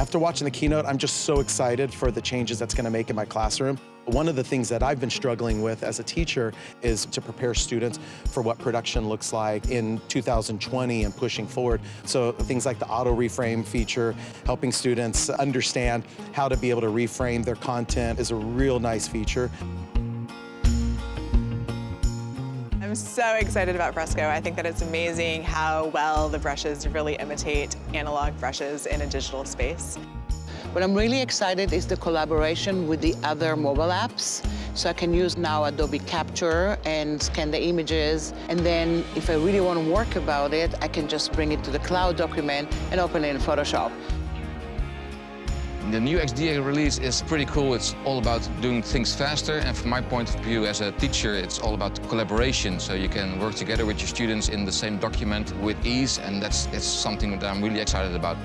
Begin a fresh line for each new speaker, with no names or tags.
After watching the keynote, I'm just so excited for the changes that's going to make in my classroom. One of the things that I've been struggling with as a teacher is to prepare students for what production looks like in 2020 and pushing forward. So things like the auto reframe feature, helping students understand how to be able to reframe their content is a real nice feature.
I'm so excited about Fresco. I think that it's amazing how well the brushes really imitate analog brushes in a digital space.
What I'm really excited is the collaboration with the other mobile apps. So I can use now Adobe Capture and scan the images. And then if I really want to work about it, I can just bring it to the cloud document and open it in Photoshop.
The new XD release is pretty cool. It's all about doing things faster, and from my point of view as a teacher, it's all about collaboration. So you can work together with your students in the same document with ease, and it's something that I'm really excited about.